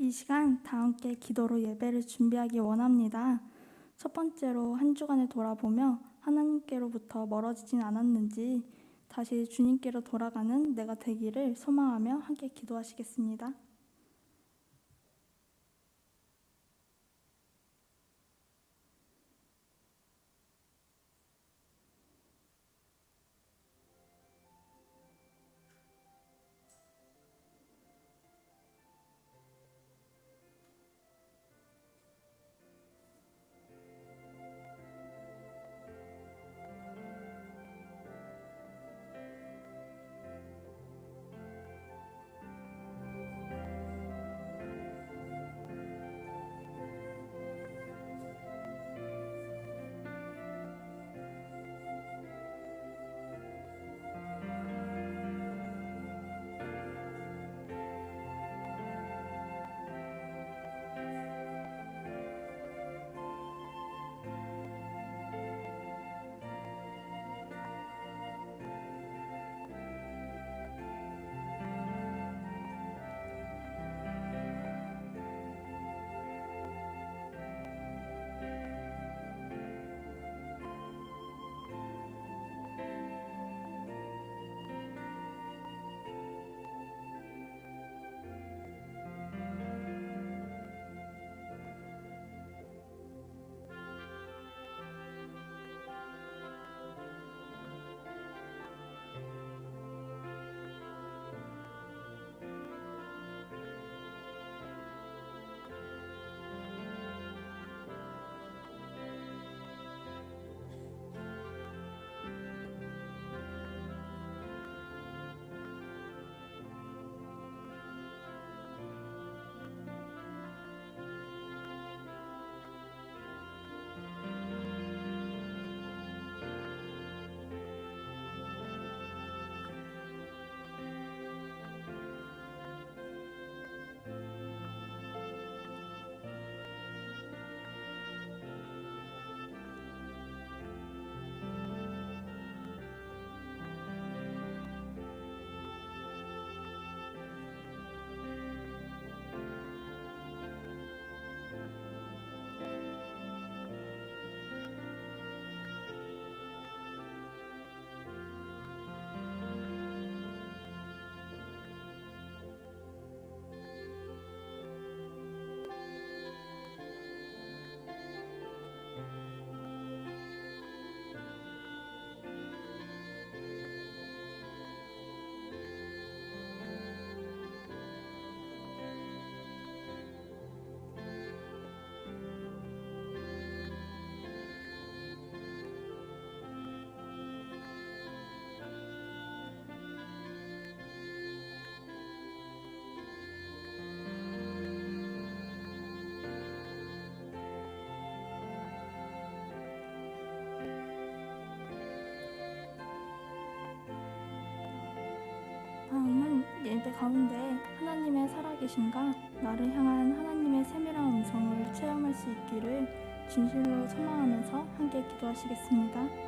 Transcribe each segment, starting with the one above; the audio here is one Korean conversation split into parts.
이 시간 다 함께 기도로 예배를 준비하기 원합니다. 첫 번째로 한 주간을 돌아보며 하나님께로부터 멀어지진 않았는지 다시 주님께로 돌아가는 내가 되기를 소망하며 함께 기도하시겠습니다. 다음은 예배 가운데 하나님의 살아계신가 나를 향한 하나님의 세밀한 음성을 체험할 수 있기를 진실로 소망하면서 함께 기도하시겠습니다.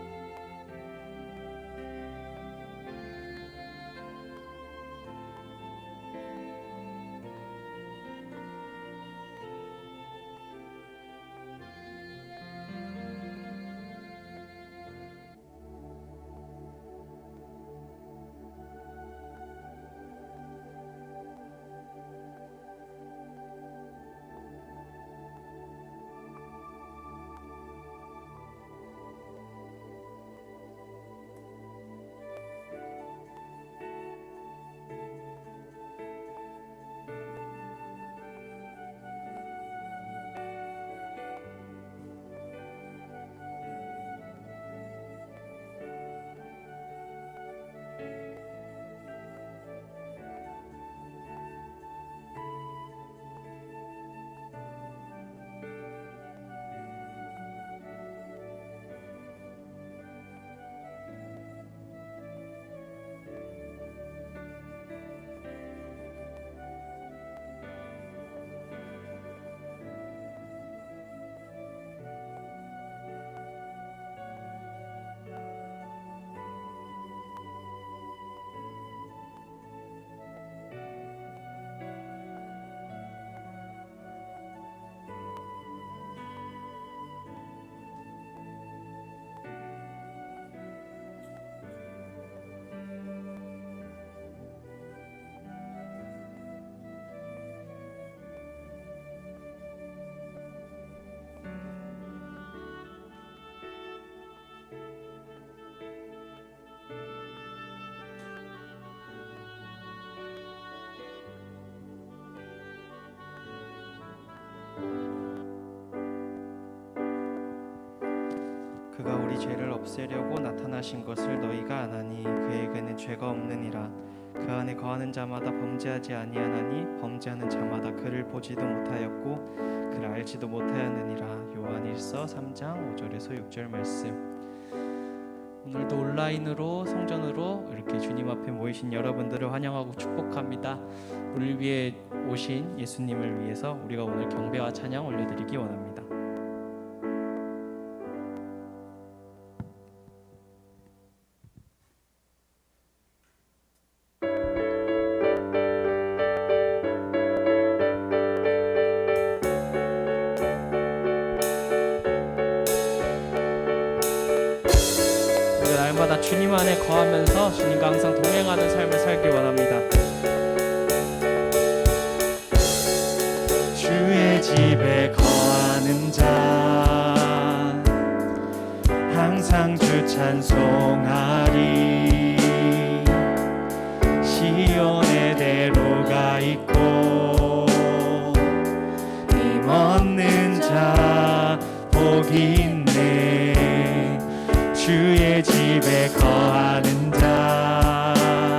죄를 없애려고 나타나신 것을 너희가 아나니 그에게는 죄가 없느니라. 그 안에 거하는 자마다 범죄하지 아니하나니 범죄하는 자마다 그를 보지도 못하였고 그를 알지도 못하였느니라. 요한일서 3장 5절에서 6절 말씀. 오늘도 온라인으로 성전으로 이렇게 주님 앞에 모이신 여러분들을 환영하고 축복합니다. 우리 위해 오신 예수님을 위해서 우리가 오늘 경배와 찬양 올려드리기 원합니다. 날마다 주님 안에 거하면서 주님과 항상 동행하는 삶을 살기 원합니다. 주의 집에 거하는 자 항상 주 찬송하리. 시온의 대로가 있고 힘 얻는 자 복이 있네. 주의 집에 거하는 자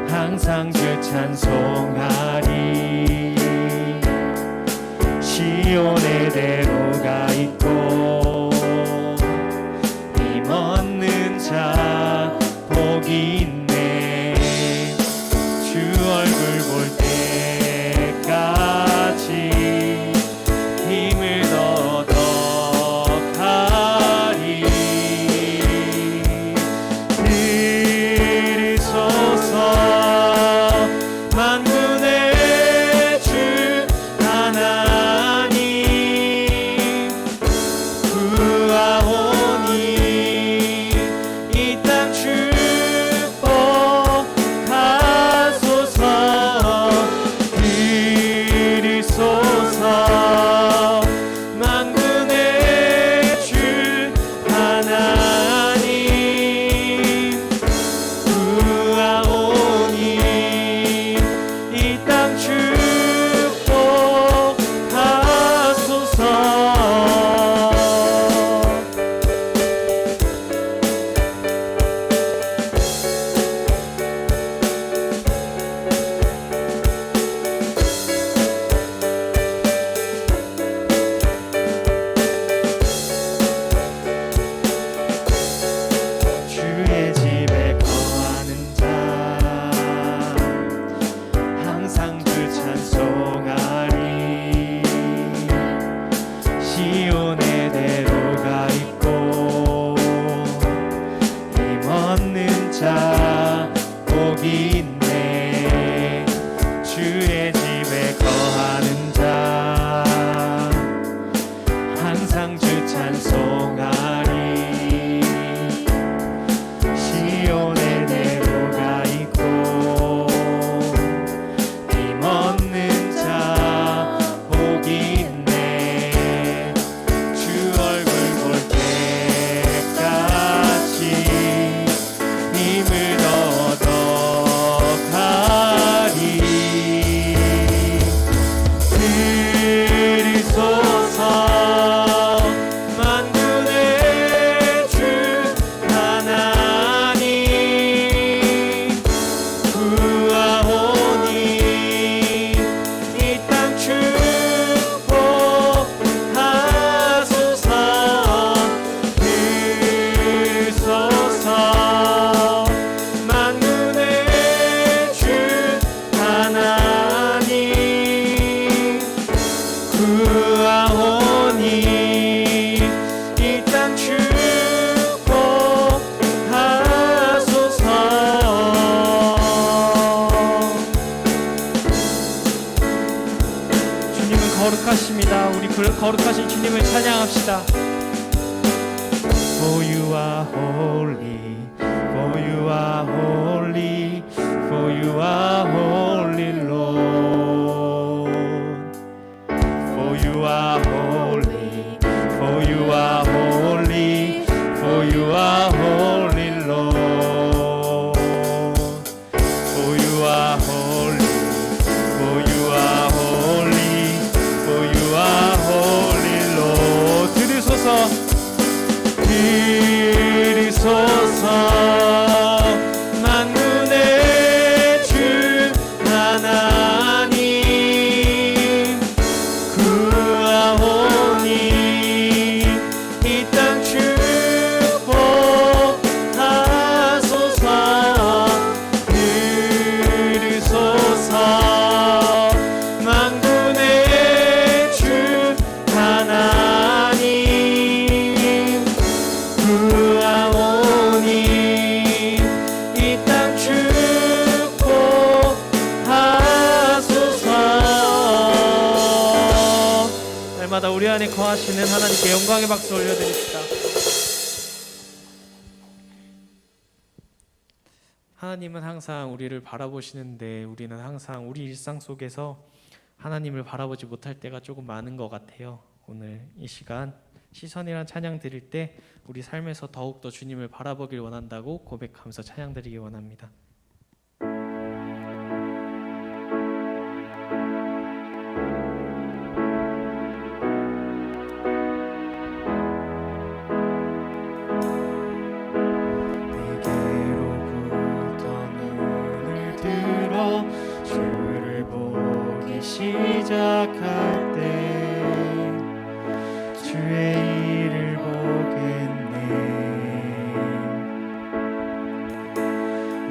항상 주 찬송하리. 시온의 대로가 있고 힘 얻는 자 복이 있네. 주 얼굴 볼 때까지 힘을 거룩하십니다. 우리 거룩하신 주님을 찬양합시다. For you are holy, for you are holy, for you are holy, Lord. For you are holy, for you are holy, for you are holy, Lord. For you are holy, for you are holy, for you are holy, Lord. 들으소서. 날마다 우리 안에 거하시는 하나님께 영광의 박수 올려드립시다. 하나님은 항상 우리를 바라보시는데 우리는 항상 우리 일상 속에서 하나님을 바라보지 못할 때가 조금 많은 것 같아요. 오늘 이 시간 시선이란 찬양 드릴 때 우리 삶에서 더욱더 주님을 바라보길 원한다고 고백하면서 찬양 드리기 원합니다. 주를 보기 시작할 때 주의 일을 보겠네.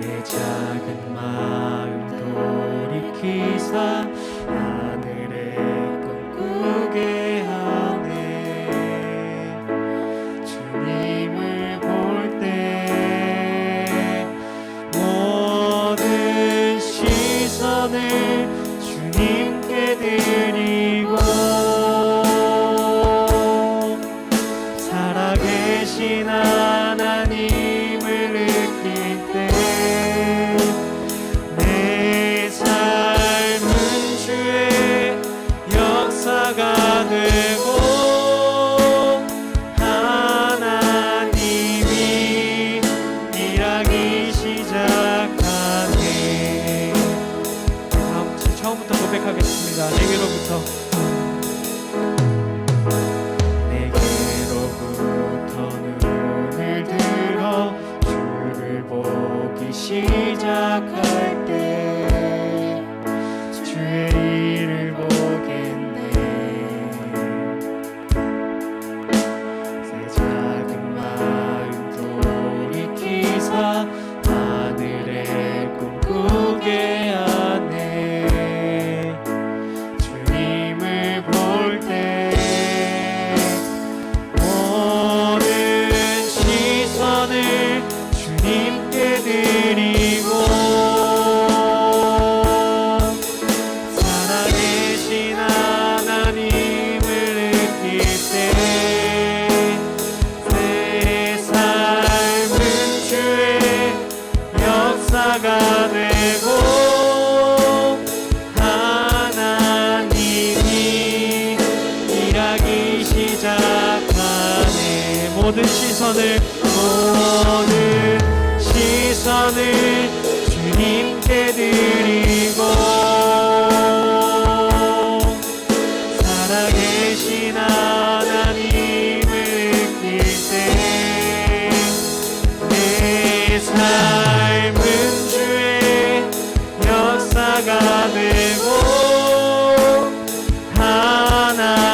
내 작은 마음 돌이키사 하늘에 꿈꾸게 하네. 주님을 볼 때 모든 시선을 주님께 드리고 살아계신 하나님을 느낄 때 내 삶은 주의 역사가 되고 하나님이 일하기 시작하네. 처음부터 고백하겠습니다. 내게로부터 눈을 들어 주를 보기 시작할 때 주의 일을 보겠네. 새 작은 마음 돌이키사 하늘에 꿈꾸게 하네. 주님을 볼 때 모든 시선을 주님께 드리고 살아계신 하나님을 느낄 때 내 삶은 주의 역사가 되고 하나님이 일하기 시작하네. 모든 시선을 주님께 드리고 살아계신 하나님을 느낄 때 내 삶은 주의 역사가 되고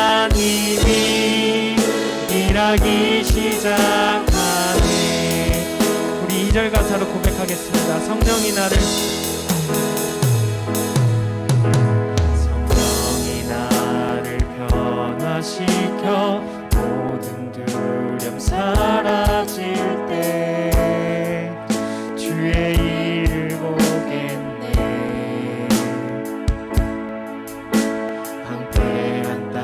하나님이 일하기 시작하네. 우리 2절 가사로 고백하겠습니다. 성령이 나를 변화시켜 모든 두려움 사라질 때 주의 일을 보겠네. 황폐한 땅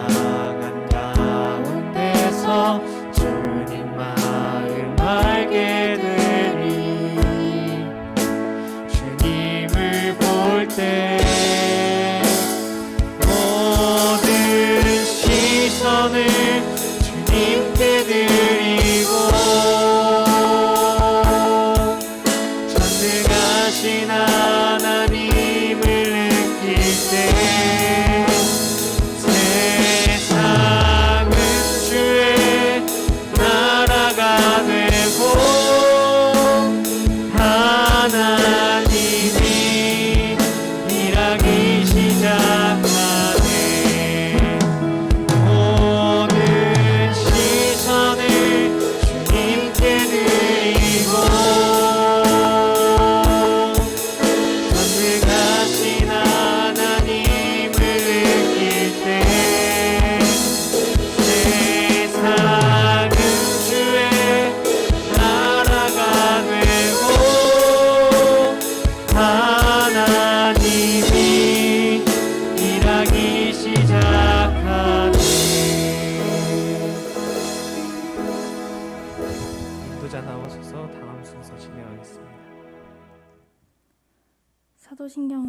한가운데서 주님 마음 알게 되리. 주님을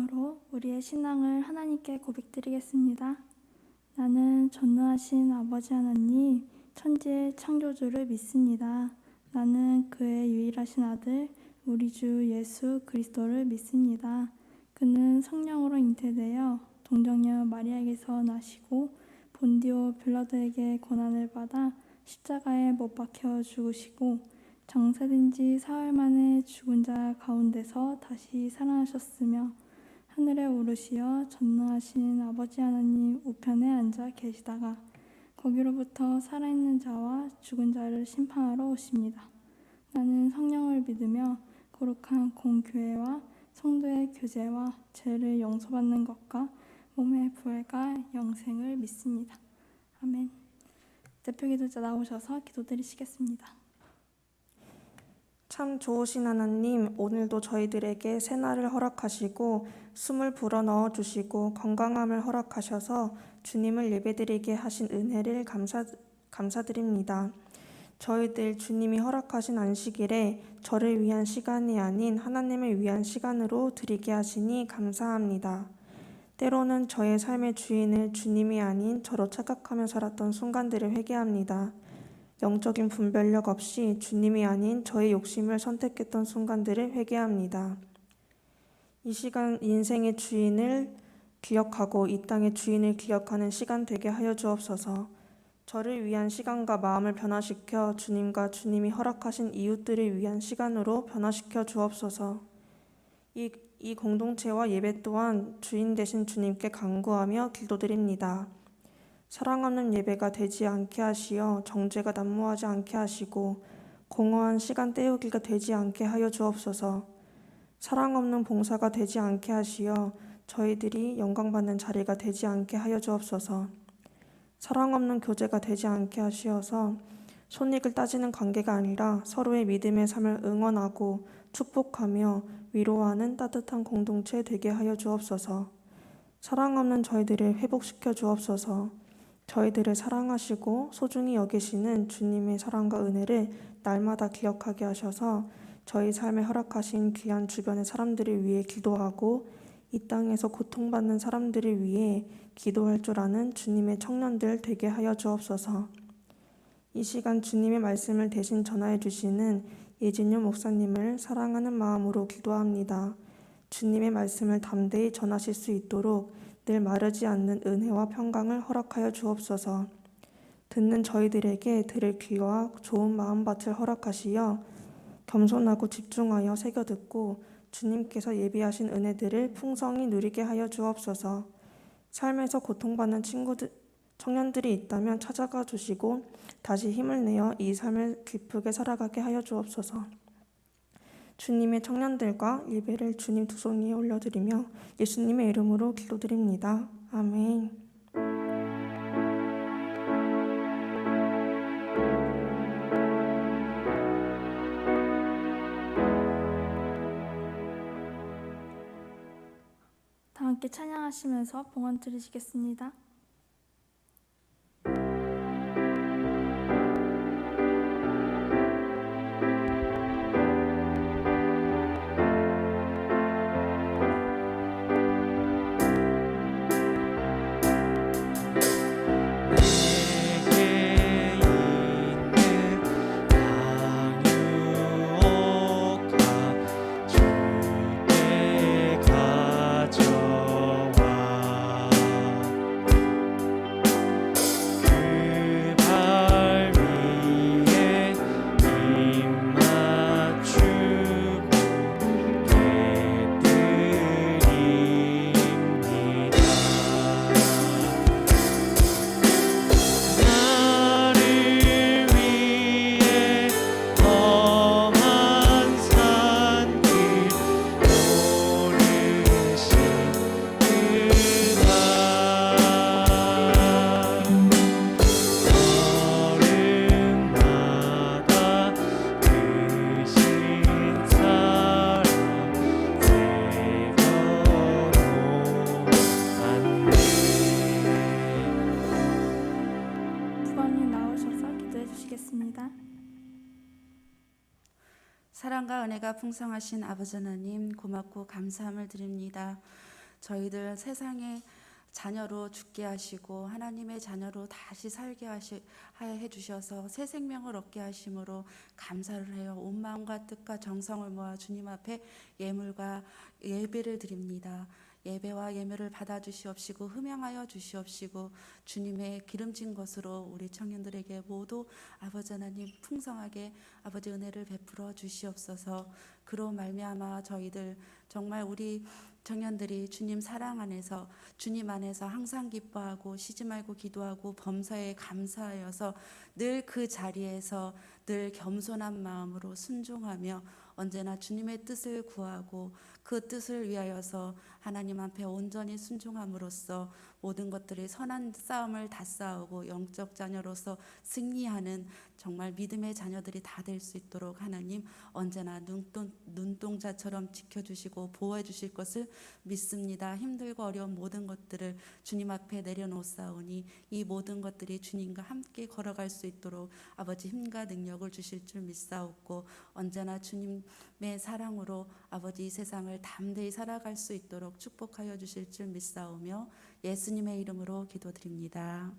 기도로 우리의 신앙을 하나님께 고백드리겠습니다. 나는 전능하신 아버지 하나님, 천지의 창조주를 믿습니다. 나는 그의 유일하신 아들, 우리 주 예수 그리스도를 믿습니다. 그는 성령으로 잉태되어 동정녀 마리아에게서 나시고 본디오 빌라도에게 고난을 받아 십자가에 못 박혀 죽으시고 장사된 지 사흘 만에 죽은 자 가운데서 다시 살아나셨으며 하늘에 오르시어 전능하신 아버지 하나님 우편에 앉아 계시다가 거기로부터 살아있는 자와 죽은 자를 심판하러 오십니다. 나는 성령을 믿으며 거룩한 공교회와 성도의 교제와 죄를 용서받는 것과 몸의 부활과 영생을 믿습니다. 아멘. 대표 기도자 나오셔서 기도드리시겠습니다. 참 좋으신 하나님, 오늘도 저희들에게 새날을 허락하시고 숨을 불어넣어 주시고 건강함을 허락하셔서 주님을 예배드리게 하신 은혜를 감사드립니다. 저희들 주님이 허락하신 안식일에 저를 위한 시간이 아닌 하나님을 위한 시간으로 드리게 하시니 감사합니다. 때로는 저의 삶의 주인을 주님이 아닌 저로 착각하며 살았던 순간들을 회개합니다. 영적인 분별력 없이 주님이 아닌 저의 욕심을 선택했던 순간들을 회개합니다. 이 시간 인생의 주인을 기억하고 이 땅의 주인을 기억하는 시간 되게 하여 주옵소서. 저를 위한 시간과 마음을 변화시켜 주님과 주님이 허락하신 이웃들을 위한 시간으로 변화시켜 주옵소서. 이 공동체와 예배 또한 주인 되신 주님께 간구하며 기도드립니다. 사랑 없는 예배가 되지 않게 하시어 정죄가 난무하지 않게 하시고 공허한 시간 때우기가 되지 않게 하여 주옵소서. 사랑 없는 봉사가 되지 않게 하시어 저희들이 영광받는 자리가 되지 않게 하여 주옵소서. 사랑 없는 교제가 되지 않게 하시어서 손익을 따지는 관계가 아니라 서로의 믿음의 삶을 응원하고 축복하며 위로하는 따뜻한 공동체 되게 하여 주옵소서. 사랑 없는 저희들을 회복시켜 주옵소서. 저희들을 사랑하시고 소중히 여기시는 주님의 사랑과 은혜를 날마다 기억하게 하셔서 저희 삶에 허락하신 귀한 주변의 사람들을 위해 기도하고 이 땅에서 고통받는 사람들을 위해 기도할 줄 아는 주님의 청년들 되게 하여 주옵소서. 이 시간 주님의 말씀을 대신 전하여 주시는 예진유 목사님을 사랑하는 마음으로 기도합니다. 주님의 말씀을 담대히 전하실 수 있도록 늘 마르지 않는 은혜와 평강을 허락하여 주옵소서. 듣는 저희들에게 들을 귀와 좋은 마음밭을 허락하시어 겸손하고 집중하여 새겨듣고 주님께서 예비하신 은혜들을 풍성히 누리게 하여 주옵소서. 삶에서 고통받는 청년들이 있다면 찾아가 주시고 다시 힘을 내어 이 삶을 기쁘게 살아가게 하여 주옵소서. 주님의 청년들과 예배를 주님 두 손 위에 올려드리며 예수님의 이름으로 기도드립니다. 아멘. 다 함께 찬양하시면서 봉헌 드리시겠습니다. 사랑과 은혜가 풍성하신 아버지 하나님 고맙고 감사함을 드립니다. 저희들 세상의 자녀로 죽게 하시고 하나님의 자녀로 다시 살게 해주셔서 새 생명을 얻게 하심으로 감사를 해요. 온 마음과 뜻과 정성을 모아 주님 앞에 예물과 예배를 드립니다. 예배와 예물을 받아주시옵시고 흠양하여 주시옵시고 주님의 기름진 것으로 우리 청년들에게 모두 아버지 하나님 풍성하게 아버지 은혜를 베풀어 주시옵소서. 그로 말미암아 저희들 정말 우리 청년들이 주님 사랑 안에서 주님 안에서 항상 기뻐하고 쉬지 말고 기도하고 범사에 감사하여서 늘 그 자리에서 늘 겸손한 마음으로 순종하며 언제나 주님의 뜻을 구하고 그 뜻을 위하여서 하나님 앞에 온전히 순종함으로써 모든 것들이 선한 싸움을 다 싸우고 영적 자녀로서 승리하는 정말 믿음의 자녀들이 다 될 수 있도록 하나님 언제나 눈동자처럼 지켜주시고 보호해 주실 것을 믿습니다. 힘들고 어려운 모든 것들을 주님 앞에 내려놓사오니 이 모든 것들이 주님과 함께 걸어갈 수 있도록 아버지 힘과 능력을 주실 줄 믿사옵고 언제나 주님의 사랑으로 아버지 이 세상을 담대히 살아갈 수 있도록 축복하여 주실 줄 믿사오며 예수님의 이름으로 기도드립니다.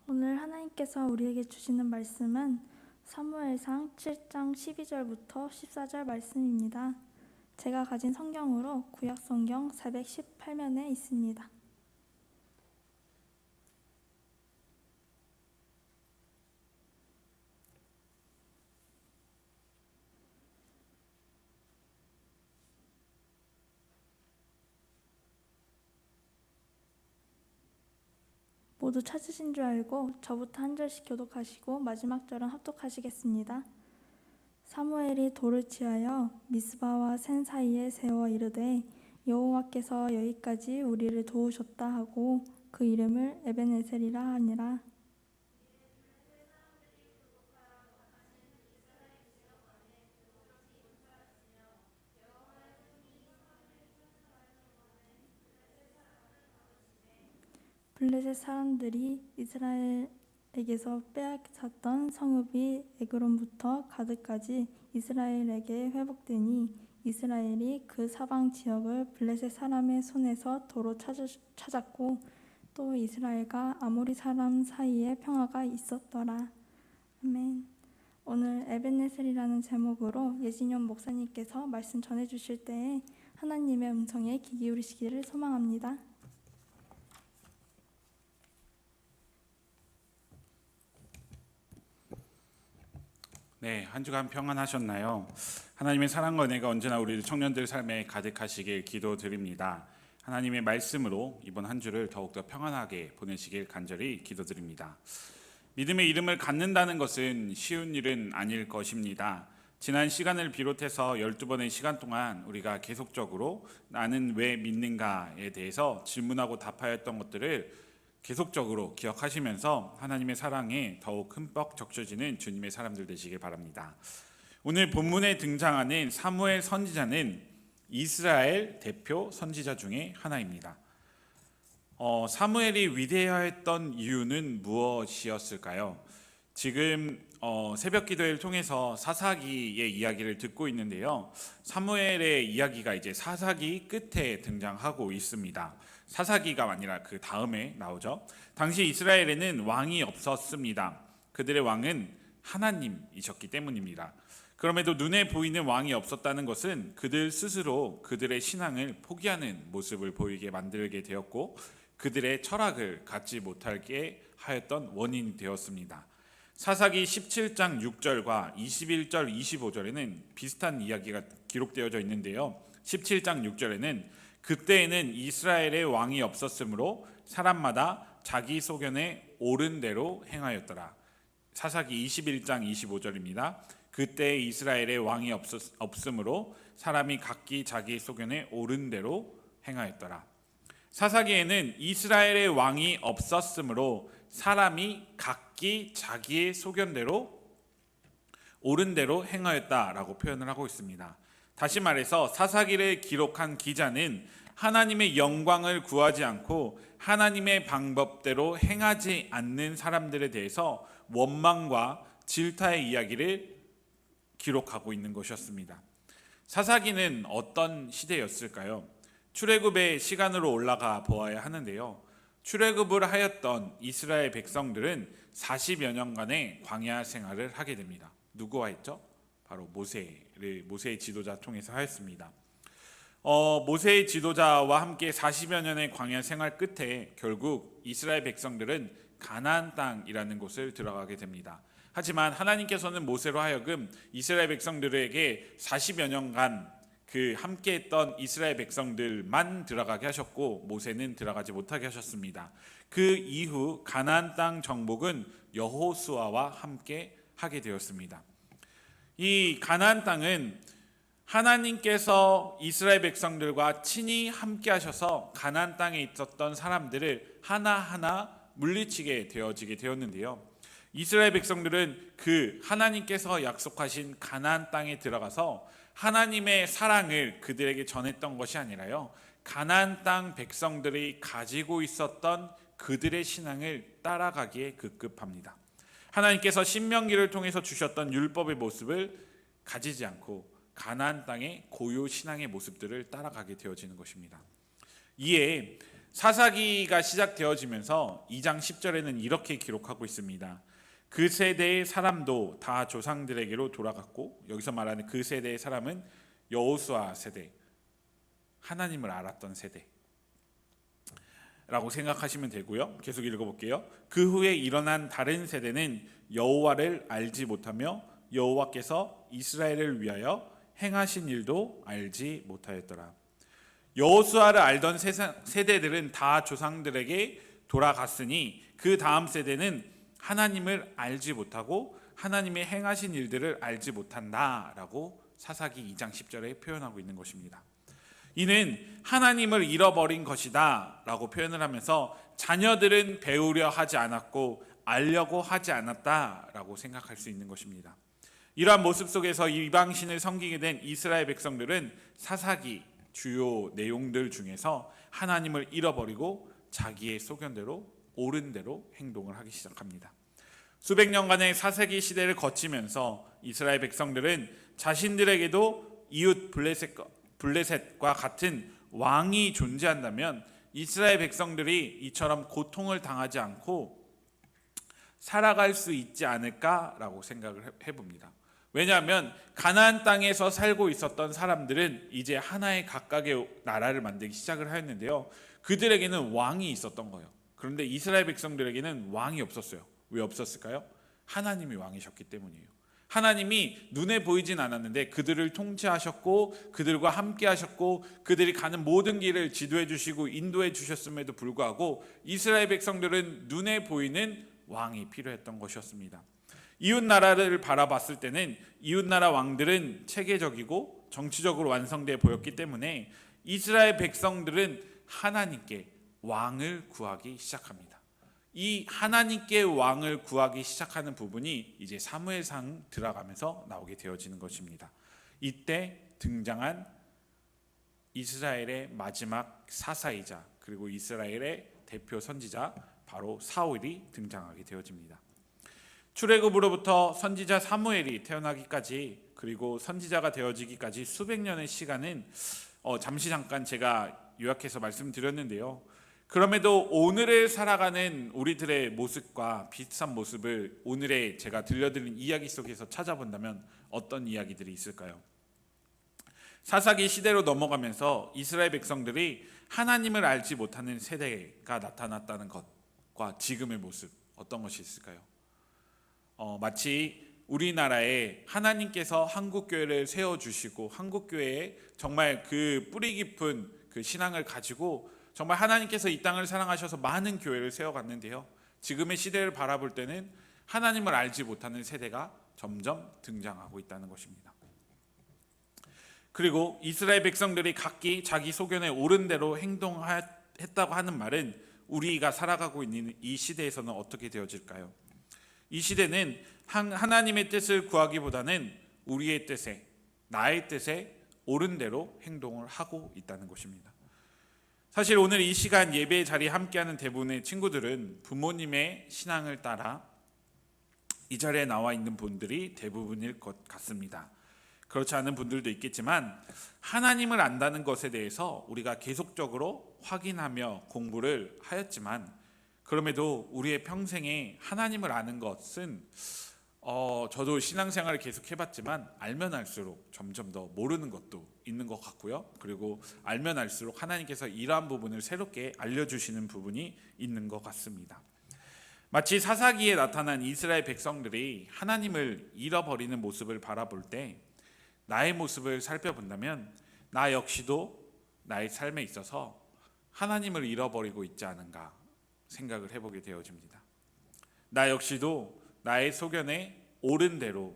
오늘 하나님께서 우리에게 주시는 말씀은 사무엘상 7장 12절부터 14절 말씀입니다. 제가 가진 성경으로 구약 성경 418면에 있습니다. 모두 찾으신 줄 알고 저부터 한 절씩 교독하시고 마지막 절은 합독하시겠습니다. 사무엘이 돌을 치하여 미스바와 센 사이에 세워 이르되 여호와께서 여기까지 우리를 도우셨다 하고 그 이름을 에벤에셀이라 하니라. 블레셋 사람들이 이스라엘에게서 빼앗았던 성읍이 에그론부터 가드까지 이스라엘에게 회복되니 이스라엘이 그 사방 지역을 블레셋 사람의 손에서 도로 찾았고 또 이스라엘과 아모리 사람 사이에 평화가 있었더라. 아멘. 오늘 에벤네셀이라는 제목으로 예진영 목사님께서 말씀 전해주실 때에 하나님의 음성에 귀 기울이시기를 소망합니다. 네, 한 주간 평안하셨나요? 하나님의 사랑과 은혜가 언제나 우리 청년들 삶에 가득하시길 기도드립니다. 하나님의 말씀으로 이번 한 주를 더욱더 평안하게 보내시길 간절히 기도드립니다. 믿음의 이름을 갖는다는 것은 쉬운 일은 아닐 것입니다. 지난 시간을 비롯해서 12번의 시간 동안 우리가 계속적으로 나는 왜 믿는가에 대해서 질문하고 답하였던 것들을 계속적으로 기억하시면서 하나님의 사랑에 더욱 흠뻑 적셔지는 주님의 사람들 되시길 바랍니다. 오늘 본문에 등장하는 사무엘 선지자는 이스라엘 대표 선지자 중에 하나입니다. 사무엘이 위대하였던 이유는 무엇이었을까요? 지금 새벽 기도회를 통해서 사사기의 이야기를 듣고 있는데요. 사무엘의 이야기가 이제 사사기 끝에 등장하고 있습니다. 사사기가 아니라 그 다음에 나오죠. 당시 이스라엘에는 왕이 없었습니다. 그들의 왕은 하나님이셨기 때문입니다. 그럼에도 눈에 보이는 왕이 없었다는 것은 그들 스스로 그들의 신앙을 포기하는 모습을 보이게 만들게 되었고 그들의 철학을 갖지 못하게 하였던 원인이 되었습니다. 사사기 17장 6절과 21절 25절에는 비슷한 이야기가 기록되어져 있는데요. 17장 6절에는 그때에는 이스라엘의 왕이 없었으므로 사람마다 자기 소견에 옳은 대로 행하였더라. 사사기 21장 25절입니다. 그때 이스라엘의 왕이 없으므로 사람이 각기 자기 소견에 옳은 대로 행하였더라. 사사기에는 이스라엘의 왕이 없었으므로 사람이 각기 자기의 소견대로 옳은 대로 행하였다라고 표현을 하고 있습니다. 다시 말해서 사사기를 기록한 기자는 하나님의 영광을 구하지 않고 하나님의 방법대로 행하지 않는 사람들에 대해서 원망과 질타의 이야기를 기록하고 있는 것이었습니다. 사사기는 어떤 시대였을까요? 출애굽의 시간으로 올라가 보아야 하는데요. 출애굽을 하였던 이스라엘 백성들은 40여 년간의 광야 생활을 하게 됩니다. 누구와 했죠? 바로 모세의 지도자 통해서 하였습니다. 모세의 지도자와 함께 40여 년의 광야 생활 끝에 결국 이스라엘 백성들은 가나안 땅이라는 곳을 들어가게 됩니다. 하지만 하나님께서는 모세로 하여금 이스라엘 백성들에게 40여 년간 그 함께했던 이스라엘 백성들만 들어가게 하셨고 모세는 들어가지 못하게 하셨습니다. 그 이후 가나안 땅 정복은 여호수아와 함께 하게 되었습니다. 이 가나안 땅은 하나님께서 이스라엘 백성들과 친히 함께 하셔서 가나안 땅에 있었던 사람들을 하나하나 물리치게 되어지게 되었는데요. 이스라엘 백성들은 그 하나님께서 약속하신 가나안 땅에 들어가서 하나님의 사랑을 그들에게 전했던 것이 아니라요, 가나안 땅 백성들이 가지고 있었던 그들의 신앙을 따라가기에 급급합니다. 하나님께서 신명기를 통해서 주셨던 율법의 모습을 가지지 않고 가나안 땅의 고유 신앙의 모습들을 따라가게 되어지는 것입니다. 이에 사사기가 시작되어지면서 2장 10절에는 이렇게 기록하고 있습니다. 그 세대의 사람도 다 조상들에게로 돌아갔고, 여기서 말하는 그 세대의 사람은 여호수아 세대, 하나님을 알았던 세대라고 생각하시면 되고요. 계속 읽어볼게요. 그 후에 일어난 다른 세대는 여호와를 알지 못하며 여호와께서 이스라엘을 위하여 행하신 일도 알지 못하였더라. 여호수아를 알던 세대들은 다 조상들에게 돌아갔으니 그 다음 세대는 하나님을 알지 못하고 하나님의 행하신 일들을 알지 못한다라고 사사기 2장 10절에 표현하고 있는 것입니다. 이는 하나님을 잃어버린 것이다 라고 표현을 하면서 자녀들은 배우려 하지 않았고 알려고 하지 않았다라고 생각할 수 있는 것입니다. 이러한 모습 속에서 이방신을 섬기게 된 이스라엘 백성들은 사사기 주요 내용들 중에서 하나님을 잃어버리고 자기의 소견대로 옳은 대로 행동을 하기 시작합니다. 수백 년간의 사사기 시대를 거치면서 이스라엘 백성들은 자신들에게도 이웃 블레셋과 같은 왕이 존재한다면 이스라엘 백성들이 이처럼 고통을 당하지 않고 살아갈 수 있지 않을까라고 생각을 해봅니다. 왜냐하면 가나안 땅에서 살고 있었던 사람들은 이제 하나의 각각의 나라를 만들기 시작을 하였는데요. 그들에게는 왕이 있었던 거예요. 그런데 이스라엘 백성들에게는 왕이 없었어요. 왜 없었을까요? 하나님이 왕이셨기 때문이에요. 하나님이 눈에 보이진 않았는데 그들을 통치하셨고 그들과 함께 하셨고 그들이 가는 모든 길을 지도해 주시고 인도해 주셨음에도 불구하고 이스라엘 백성들은 눈에 보이는 왕이 필요했던 것이었습니다. 이웃 나라를 바라봤을 때는 이웃 나라 왕들은 체계적이고 정치적으로 완성되어 보였기 때문에 이스라엘 백성들은 하나님께 왕을 구하기 시작합니다. 이 하나님께 왕을 구하기 시작하는 부분이 이제 사무엘상 들어가면서 나오게 되어지는 것입니다. 이때 등장한 이스라엘의 마지막 사사이자 그리고 이스라엘의 대표 선지자 바로 사울이 등장하게 되어집니다. 출애굽으로부터 선지자 사무엘이 태어나기까지 그리고 선지자가 되어지기까지 수백 년의 시간은 잠깐 제가 요약해서 말씀드렸는데요. 그럼에도 오늘을 살아가는 우리들의 모습과 비슷한 모습을 오늘의 제가 들려드린 이야기 속에서 찾아본다면 어떤 이야기들이 있을까요? 사사기 시대로 넘어가면서 이스라엘 백성들이 하나님을 알지 못하는 세대가 나타났다는 것과 지금의 모습 어떤 것이 있을까요? 마치 우리나라에 하나님께서 한국교회를 세워주시고 한국교회에 정말 그 뿌리 깊은 그 신앙을 가지고 정말 하나님께서 이 땅을 사랑하셔서 많은 교회를 세워갔는데요. 지금의 시대를 바라볼 때는 하나님을 알지 못하는 세대가 점점 등장하고 있다는 것입니다. 그리고 이스라엘 백성들이 각기 자기 소견에 옳은 대로 행동했다고 하는 말은 우리가 살아가고 있는 이 시대에서는 어떻게 되어질까요? 이 시대는 하나님의 뜻을 구하기보다는 우리의 뜻에, 나의 뜻에 옳은 대로 행동을 하고 있다는 것입니다. 사실 오늘 이 시간 예배 자리에 함께하는 대부분의 친구들은 부모님의 신앙을 따라 이 자리에 나와 있는 분들이 대부분일 것 같습니다. 그렇지 않은 분들도 있겠지만 하나님을 안다는 것에 대해서 우리가 계속적으로 확인하며 공부를 하였지만 그럼에도 우리의 평생에 하나님을 아는 것은 저도 신앙생활을 계속 해봤지만 알면 알수록 점점 더 모르는 것도 있는 것 같고요. 그리고 알면 알수록 하나님께서 이러한 부분을 새롭게 알려주시는 부분이 있는 것 같습니다. 마치 사사기에 나타난 이스라엘 백성들이 하나님을 잃어버리는 모습을 바라볼 때 나의 모습을 살펴본다면 나 역시도 나의 삶에 있어서 하나님을 잃어버리고 있지 않은가 생각을 해보게 되어집니다. 나 역시도 나의 소견에 옳은 대로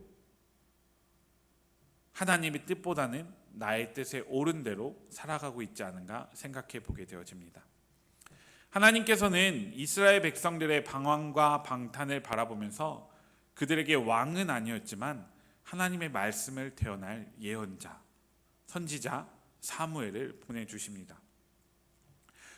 하나님의 뜻보다는 나의 뜻에 옳은 대로 살아가고 있지 않은가 생각해 보게 되어집니다. 하나님께서는 이스라엘 백성들의 방황과 방탄을 바라보면서 그들에게 왕은 아니었지만 하나님의 말씀을 대언할 예언자, 선지자 사무엘을 보내주십니다.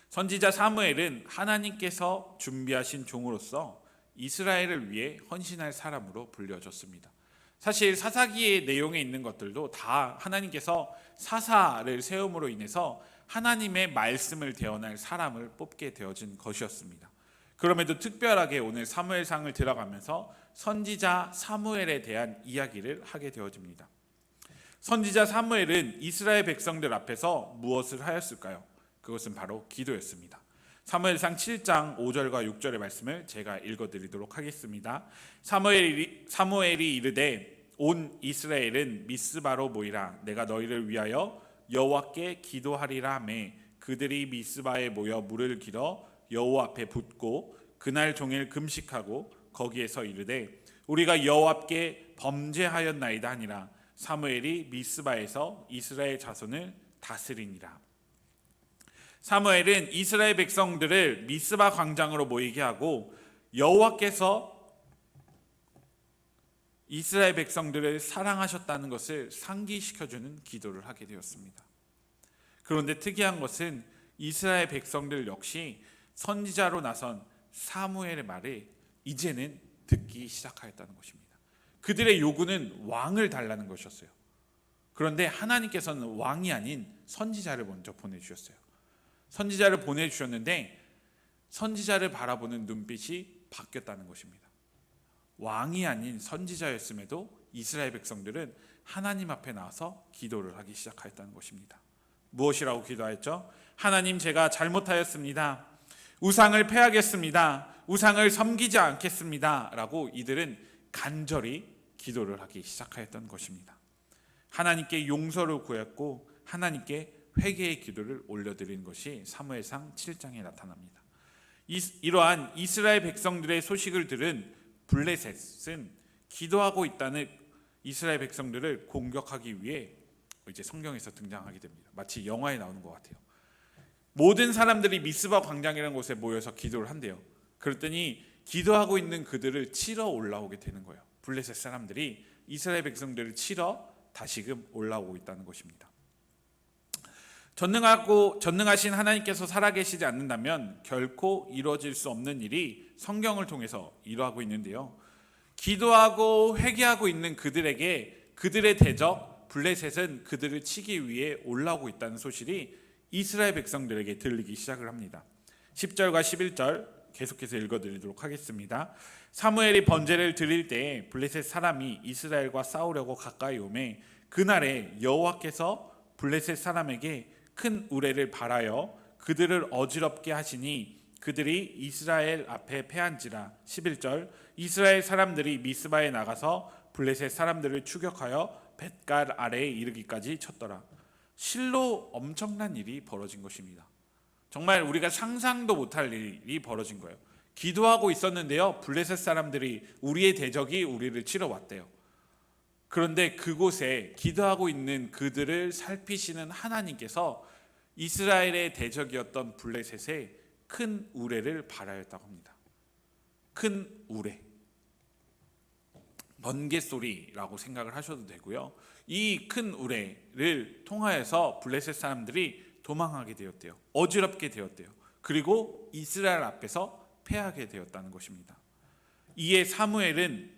선지자 사무엘은 하나님께서 준비하신 종으로서 이스라엘을 위해 헌신할 사람으로 불려졌습니다. 사실 사사기의 내용에 있는 것들도 다 하나님께서 사사를 세움으로 인해서 하나님의 말씀을 대언할 사람을 뽑게 되어진 것이었습니다. 그럼에도 특별하게 오늘 사무엘상을 들어가면서 선지자 사무엘에 대한 이야기를 하게 되어집니다. 선지자 사무엘은 이스라엘 백성들 앞에서 무엇을 하였을까요? 그것은 바로 기도였습니다. 사무엘상 7장 5절과 6절의 말씀을 제가 읽어드리도록 하겠습니다. 사무엘이 이르되 온 이스라엘은 미스바로 모이라. 내가 너희를 위하여 여호와께 기도하리라 하매 그들이 미스바에 모여 물을 길어 여호와 앞에 붓고 그날 종일 금식하고 거기에서 이르되 우리가 여호와께 범죄하였나이다 하니라. 사무엘이 미스바에서 이스라엘 자손을 다스리니라. 사무엘은 이스라엘 백성들을 미스바 광장으로 모이게 하고 여호와께서 이스라엘 백성들을 사랑하셨다는 것을 상기시켜주는 기도를 하게 되었습니다. 그런데 특이한 것은 이스라엘 백성들 역시 선지자로 나선 사무엘의 말을 이제는 듣기 시작하였다는 것입니다. 그들의 요구는 왕을 달라는 것이었어요. 그런데 하나님께서는 왕이 아닌 선지자를 먼저 보내주셨어요. 선지자를 보내주셨는데 선지자를 바라보는 눈빛이 바뀌었다는 것입니다. 왕이 아닌 선지자였음에도 이스라엘 백성들은 하나님 앞에 나와서 기도를 하기 시작하였다는 것입니다. 무엇이라고 기도하였죠? 하나님, 제가 잘못하였습니다. 우상을 패하겠습니다. 우상을 섬기지 않겠습니다. 라고 이들은 간절히 기도를 하기 시작하였던 것입니다. 하나님께 용서를 구했고 하나님께 회개의 기도를 올려드린 것이 사무엘상 7장에 나타납니다. 이러한 이스라엘 백성들의 소식을 들은 블레셋은 기도하고 있다는 이스라엘 백성들을 공격하기 위해 이제 성경에서 등장하게 됩니다. 마치 영화에 나오는 것 같아요. 모든 사람들이 미스바 광장이라는 곳에 모여서 기도를 한대요. 그랬더니 기도하고 있는 그들을 치러 올라오게 되는 거예요. 블레셋 사람들이 이스라엘 백성들을 치러 다시금 올라오고 있다는 것입니다. 전능하신 하나님께서 살아계시지 않는다면 결코 이루어질 수 없는 일이 성경을 통해서 이루어지고 있는데요. 기도하고 회개하고 있는 그들에게 그들의 대적 블레셋은 그들을 치기 위해 올라오고 있다는 소식이 이스라엘 백성들에게 들리기 시작을 합니다. 10절과 11절 계속해서 읽어드리도록 하겠습니다. 사무엘이 번제를 드릴 때 블레셋 사람이 이스라엘과 싸우려고 가까이 오매 그날에 여호와께서 블레셋 사람에게 큰 우레를 발하여 그들을 어지럽게 하시니 그들이 이스라엘 앞에 패한지라. 11절 이스라엘 사람들이 미스바에 나가서 블레셋 사람들을 추격하여 벳갈 아래에 이르기까지 쳤더라. 실로 엄청난 일이 벌어진 것입니다. 정말 우리가 상상도 못할 일이 벌어진 거예요. 기도하고 있었는데요, 블레셋 사람들이 우리의 대적이 우리를 치러 왔대요. 그런데 그곳에 기도하고 있는 그들을 살피시는 하나님께서 이스라엘의 대적이었던 블레셋에 큰 우레를 발하였다고 합니다. 큰 우레. 번개 소리라고 생각을 하셔도 되고요. 이 큰 우레를 통하여서 블레셋 사람들이 도망하게 되었대요. 어지럽게 되었대요. 그리고 이스라엘 앞에서 패하게 되었다는 것입니다. 이에 사무엘은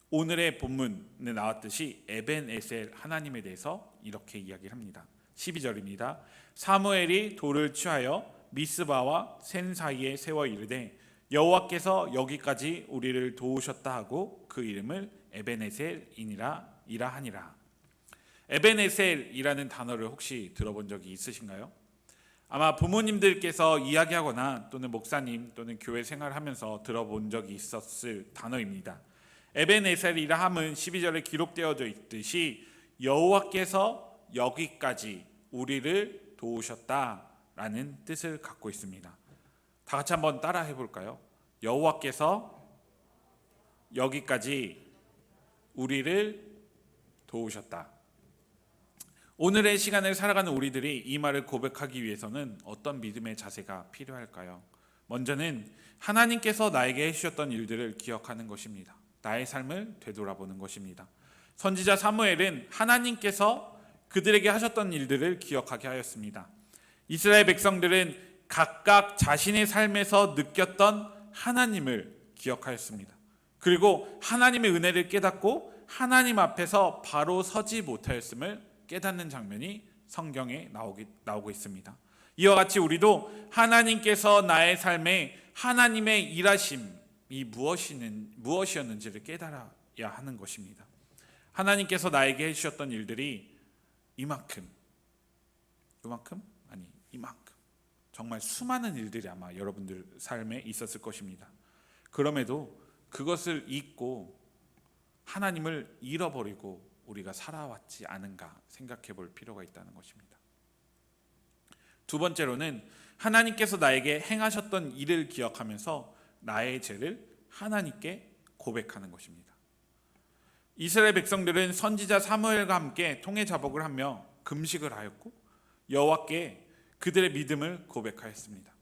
오늘의 본문에 나왔듯이 에벤에셀 하나님에 대해서 이렇게 이야기를 합니다. 12절입니다. 사무엘이 돌을 취하여 미스바와 센 사이에 세워 이르되 여호와께서 여기까지 우리를 도우셨다 하고 그 이름을 에벤에셀이니라 하니라. 에벤에셀이라는 단어를 혹시 들어본 적이 있으신가요? 아마 부모님들께서 이야기하거나 또는 목사님 또는 교회 생활하면서 들어본 적이 있었을 단어입니다. 에벤에셀이라 함은 12절에 기록되어져 있듯이 여호와께서 여기까지 우리를 도우셨다라는 뜻을 갖고 있습니다. 다 같이 한번 따라 해볼까요? 여호와께서 여기까지 우리를 도우셨다. 오늘의 시간을 살아가는 우리들이 이 말을 고백하기 위해서는 어떤 믿음의 자세가 필요할까요? 먼저는 하나님께서 나에게 해주셨던 일들을 기억하는 것입니다. 나의 삶을 되돌아보는 것입니다. 선지자 사무엘은 하나님께서 그들에게 하셨던 일들을 기억하게 하였습니다. 이스라엘 백성들은 각각 자신의 삶에서 느꼈던 하나님을 기억하였습니다. 그리고 하나님의 은혜를 깨닫고 하나님 앞에서 바로 서지 못하였음을 깨닫는 장면이 성경에 나오고 있습니다. 이와 같이 우리도 하나님께서 나의 삶에 하나님의 일하심이 무엇이었는지를 깨달아야 하는 것입니다. 하나님께서 나에게 해주셨던 일들이 이만큼 정말 수많은 일들이 아마 여러분들 삶에 있었을 것입니다. 그럼에도 그것을 잊고 하나님을 잃어버리고 우리가 살아왔지 않은가 생각해 볼 필요가 있다는 것입니다. 두 번째로는 하나님께서 나에게 행하셨던 일을 기억하면서 나의 죄를 하나님께 고백하는 것입니다. 이스라엘 백성들은 선지자 사무엘과 함께 통회 자복을 하며 금식을 하였고 여호와께 그들의 믿음을 고백하였습니다.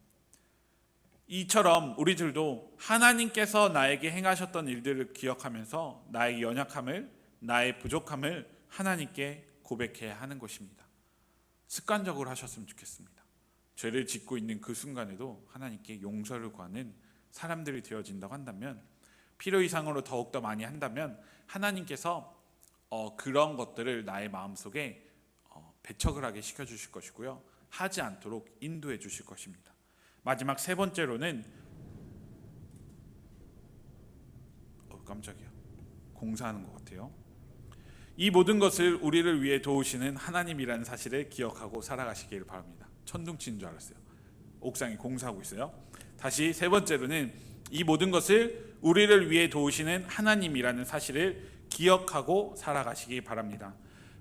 이처럼 우리들도 하나님께서 나에게 행하셨던 일들을 기억하면서 나의 연약함을, 나의 부족함을 하나님께 고백해야 하는 것입니다. 습관적으로 하셨으면 좋겠습니다. 죄를 짓고 있는 그 순간에도 하나님께 용서를 구하는 사람들이 되어진다고 한다면, 필요 이상으로 더욱더 많이 한다면 하나님께서 그런 것들을 나의 마음속에 배척을 하게 시켜주실 것이고요, 하지 않도록 인도해 주실 것입니다. 마지막 세 번째로는 깜짝이야, 공사하는 것 같아요. 이 모든 것을 우리를 위해 도우시는 하나님이라는 사실을 기억하고 살아가시길 바랍니다. 천둥 치는 줄 알았어요. 옥상에 공사하고 있어요. 다시 세 번째로는 이 모든 것을 우리를 위해 도우시는 하나님이라는 사실을 기억하고 살아가시기 바랍니다.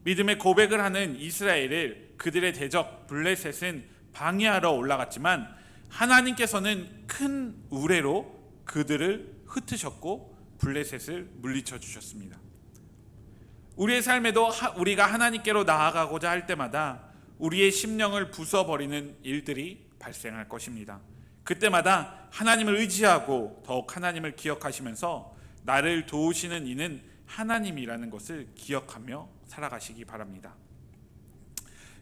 믿음의 고백을 하는 이스라엘을 그들의 대적 블레셋은 방해하러 올라갔지만 하나님께서는 큰 우레로 그들을 흩으셨고 블레셋을 물리쳐 주셨습니다. 우리의 삶에도 우리가 하나님께로 나아가고자 할 때마다 우리의 심령을 부숴버리는 일들이 발생할 것입니다. 그때마다 하나님을 의지하고 더욱 하나님을 기억하시면서 나를 도우시는 이는 하나님이라는 것을 기억하며 살아가시기 바랍니다.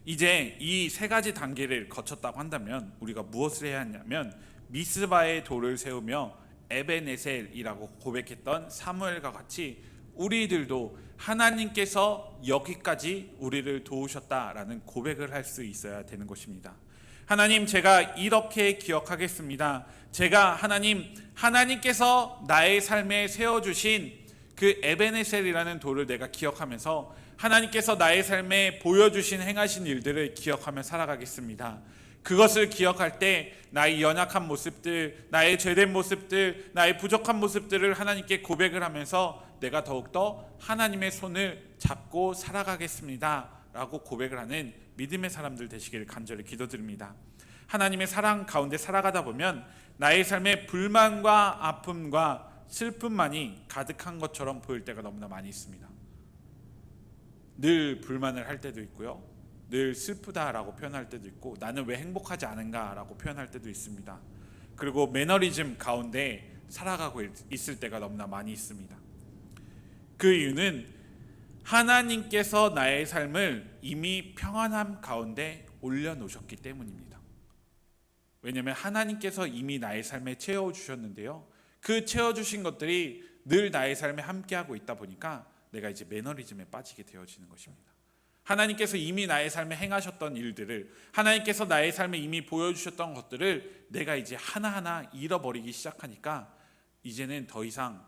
이제 이 세 가지 단계를 거쳤다고 한다면 우리가 무엇을 해야 하냐면, 미스바의 돌을 세우며 에벤에셀이라고 고백했던 사무엘과 같이 우리들도 하나님께서 여기까지 우리를 도우셨다라는 고백을 할 수 있어야 되는 것입니다. 하나님, 제가 이렇게 기억하겠습니다. 제가 하나님께서 나의 삶에 세워주신 그 에벤에셀이라는 돌을 내가 기억하면서 하나님께서 나의 삶에 보여주신 행하신 일들을 기억하며 살아가겠습니다. 그것을 기억할 때 나의 연약한 모습들, 나의 죄된 모습들, 나의 부족한 모습들을 하나님께 고백을 하면서 내가 더욱더 하나님의 손을 잡고 살아가겠습니다 라고 고백을 하는 믿음의 사람들 되시기를 간절히 기도드립니다. 하나님의 사랑 가운데 살아가다 보면 나의 삶에 불만과 아픔과 슬픔만이 가득한 것처럼 보일 때가 너무나 많이 있습니다. 늘 불만을 할 때도 있고요, 늘 슬프다라고 표현할 때도 있고, 나는 왜 행복하지 않은가라고 표현할 때도 있습니다. 그리고 매너리즘 가운데 살아가고 있을 때가 너무나 많이 있습니다. 그 이유는 하나님께서 나의 삶을 이미 평안함 가운데 올려놓으셨기 때문입니다. 왜냐하면 하나님께서 이미 나의 삶에 채워주셨는데요, 그 채워주신 것들이 늘 나의 삶에 함께하고 있다 보니까 내가 이제 매너리즘에 빠지게 되어지는 것입니다. 하나님께서 이미 나의 삶에 행하셨던 일들을, 하나님께서 나의 삶에 이미 보여주셨던 것들을 내가 이제 하나하나 잃어버리기 시작하니까 이제는 더 이상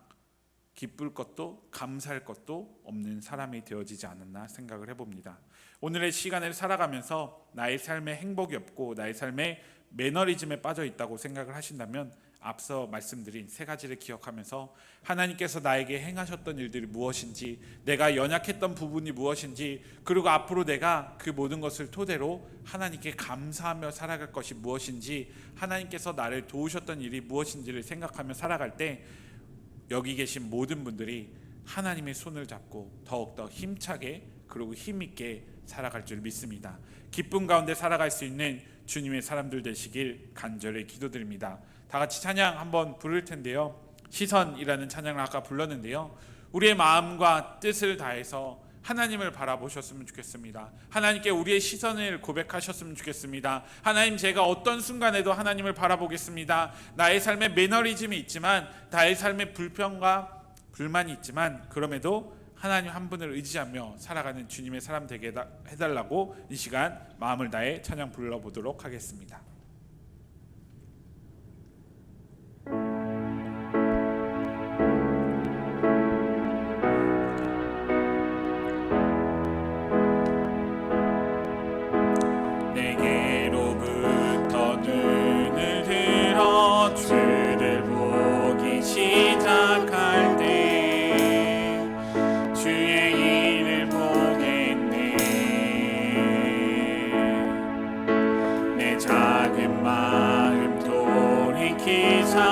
기쁠 것도 감사할 것도 없는 사람이 되어지지 않았나 생각을 해봅니다. 오늘의 시간을 살아가면서 나의 삶에 행복이 없고 나의 삶에 매너리즘에 빠져 있다고 생각을 하신다면 앞서 말씀드린 세 가지를 기억하면서 하나님께서 나에게 행하셨던 일들이 무엇인지, 내가 연약했던 부분이 무엇인지, 그리고 앞으로 내가 그 모든 것을 토대로 하나님께 감사하며 살아갈 것이 무엇인지, 하나님께서 나를 도우셨던 일이 무엇인지를 생각하며 살아갈 때 여기 계신 모든 분들이 하나님의 손을 잡고 더욱더 힘차게 그리고 힘있게 살아갈 줄 믿습니다. 기쁨 가운데 살아갈 수 있는 주님의 사람들 되시길 간절히 기도드립니다. 다 같이 찬양 한번 부를 텐데요, 시선이라는 찬양을 아까 불렀는데요, 우리의 마음과 뜻을 다해서 하나님을 바라보셨으면 좋겠습니다. 하나님께 우리의 시선을 고백하셨으면 좋겠습니다. 하나님, 제가 어떤 순간에도 하나님을 바라보겠습니다. 나의 삶에 매너리즘이 있지만, 나의 삶에 불평과 불만이 있지만, 그럼에도 하나님 한 분을 의지하며 살아가는 주님의 사람 되게 해달라고 이 시간 마음을 다해 찬양 불러보도록 하겠습니다. 내게로부터 눈을 들어 주를 보기 시작할 때 주의 일을 보겠네. 내 작은 마음 돌이키사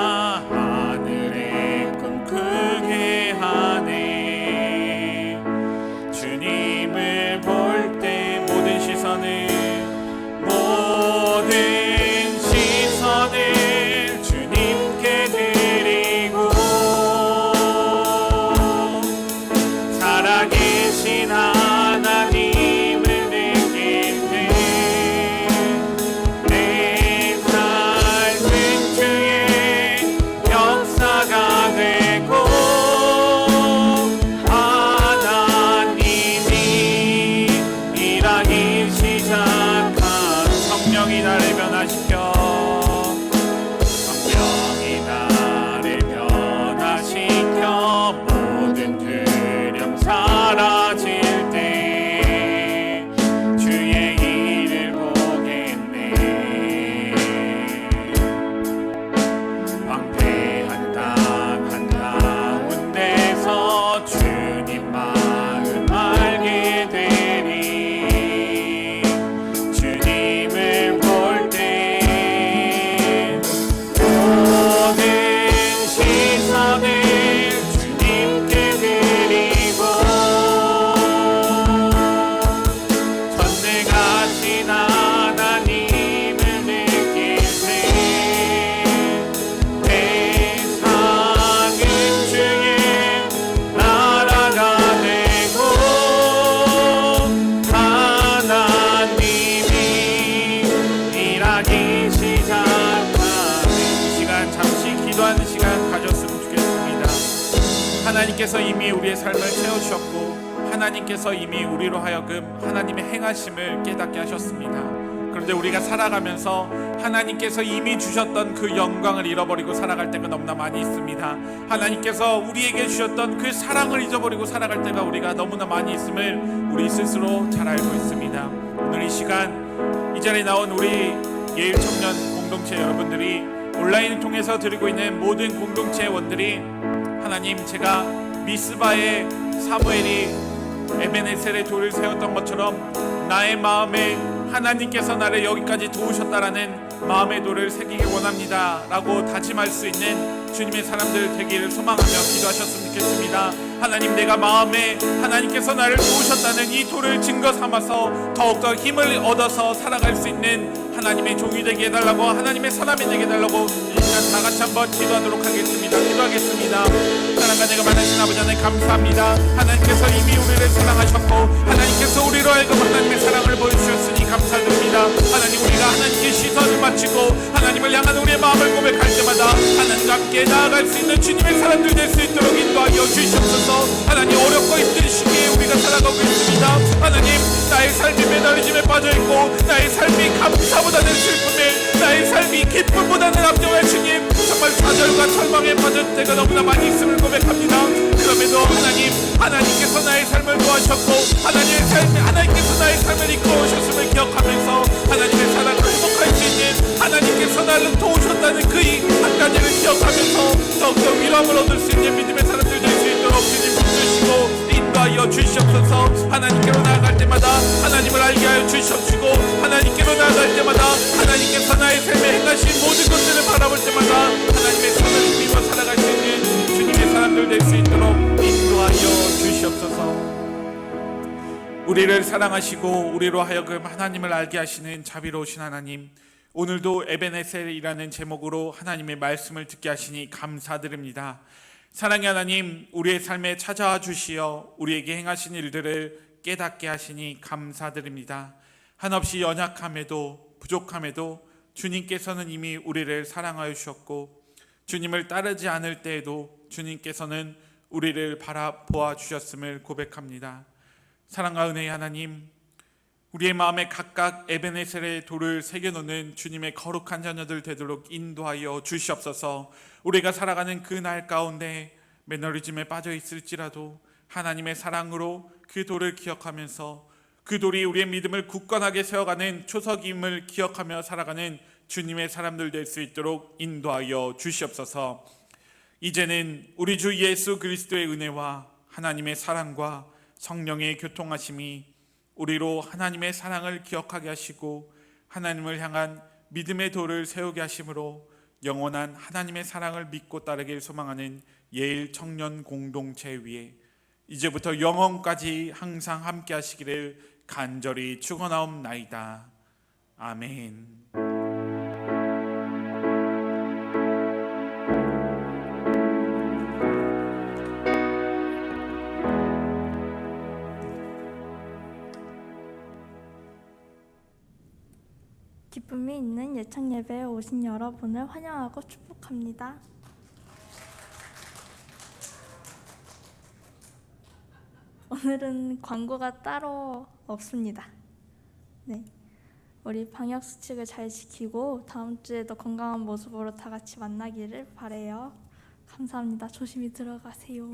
하늘의 꿈 크게 하네. 주님을 볼 때 모든 시선을 주님께 드리고, 살아계신 하나님을 느낄 때 내 삶은 주의 역사가 되고, 하나님이 일하기 시작한 성령이 나를 변화시켜, 성령이 나를 변화시켜 모든 두려움 사라질 때 주의 일을 보겠네. 황폐한 땅 한가운데서 주님 마음 알게 되리. 주님을 볼 때 모든 시선을 주님께 드리고, 전능하신 하나님을 느낄 때 내 삶은 주의 나라가 되고, 하나님이 일하기 시작하는 이 시간, 잠시 기도하는 시간 가졌으면 좋겠습니다. 하나님께서 이미 우리의 삶을 채워주셨고, 하나님께서 이미 우리로 하여금 하나님의 행하심을 깨닫게 하셨습니다. 그런데 우리가 살아가면서 하나님께서 이미 주셨던 그 영광을 잃어버리고 살아갈 때가 너무나 많이 있습니다. 하나님께서 우리에게 주셨던 그 사랑을 잊어버리고 살아갈 때가 우리가 너무나 많이 있음을 우리 스스로 잘 알고 있습니다. 오늘 이 시간 이 자리에 나온 우리 예일청년 공동체 여러분들이, 온라인을 통해서 드리고 있는 모든 공동체원들이, 하나님, 제가 미스바의 사무엘이 에베네셀의 돌을 세웠던 것처럼 나의 마음에 하나님께서 나를 여기까지 도우셨다라는 마음의 돌을 새기기 원합니다 라고 다짐할 수 있는 주님의 사람들 되기를 소망하며 기도하셨으면 좋겠습니다. 하나님, 내가 마음에 하나님께서 나를 도우셨다는 이 돌을 증거 삼아서 더욱더 힘을 얻어서 살아갈 수 있는 하나님의 종이 되게 해달라고, 하나님의 사람이 되게 해달라고 일단 다 같이 한번 기도하도록 하겠습니다. 기도하겠습니다. 사랑과 내가 많으신 아버지 하나님 감사합니다. 하나님께서 이미 우리를 사랑하셨고 하나님께서 우리로 하여금 하나님의 사랑을 보여주셨으니 감사드립니다. 하나님, 우리가 하나님께 시선을 맞추고 하나님을 향한 우리의 마음을 고백할 때마다 하나님과 함께 나아갈 수 있는 주님의 사람들 될 수 있도록 인도하여 주시옵소서. 하나님, 어렵고 힘든 시기에 우리가 살아가고 있습니다. 하나님, 나의 삶이 매너리즘에 빠져있고 나의 삶이 감사보다는 슬픔에, 나의 삶이 기쁨보다는 압정할 주님, 정말 좌절과 절망에 빠질 때가 너무나 많이 있음을 고백합니다. 그럼에도 하나님께서 나의 삶을 도와주셨고 하나님께서 나의 삶을 이끌어 오셨음을 기억하면서 하나님의 사랑을 회복할 수 있는, 하나님께서 나를 도우셨다는 그 한 가지를 기억하면서 더욱더 위로함을 얻을 수 있는 믿음의 사람들 될 수 있도록 주님 붙드시고 인도하여 주시옵소서. 하나님께로 나아갈 때마다 하나님을 알게 하여 주시옵시고, 하나님께로 나아갈 때마다 하나님께서 나의 삶에 행하신 모든 것들을 바라볼 때마다 하나님의 선을 누리며 살아갈 수 있는 주님의 사람들 될 수 있도록 인도하여 주시옵소서. 우리를 사랑하시고 우리로 하여금 하나님을 알게 하시는 자비로우신 하나님, 오늘도 에베네셀이라는 제목으로 하나님의 말씀을 듣게 하시니 감사드립니다. 사랑의 하나님, 우리의 삶에 찾아와 주시어 우리에게 행하신 일들을 깨닫게 하시니 감사드립니다. 한없이 연약함에도 부족함에도 주님께서는 이미 우리를 사랑하여 주셨고, 주님을 따르지 않을 때에도 주님께서는 우리를 바라보아 주셨음을 고백합니다. 사랑과 은혜의 하나님, 우리의 마음에 각각 에베네셀의 돌을 새겨놓는 주님의 거룩한 자녀들 되도록 인도하여 주시옵소서. 우리가 살아가는 그 날 가운데 매너리즘에 빠져 있을지라도 하나님의 사랑으로 그 돌을 기억하면서 그 돌이 우리의 믿음을 굳건하게 세워가는 초석임을 기억하며 살아가는 주님의 사람들 될 수 있도록 인도하여 주시옵소서. 이제는 우리 주 예수 그리스도의 은혜와 하나님의 사랑과 성령의 교통하심이 우리로 하나님의 사랑을 기억하게 하시고 하나님을 향한 믿음의 돌을 세우게 하심으로 영원한 하나님의 사랑을 믿고 따르길 소망하는 예일 청년 공동체 위에 이제부터 영원까지 항상 함께 하시기를 간절히 축원하옵나이다. 아멘. 기쁨이 있는 예천 예배에 오신 여러분을 환영하고 축복합니다. 오늘은 광고가 따로 없습니다. 네, 우리 방역 수칙을 잘 지키고 다음 주에도 건강한 모습으로 다 같이 만나기를 바래요. 감사합니다. 조심히 들어가세요.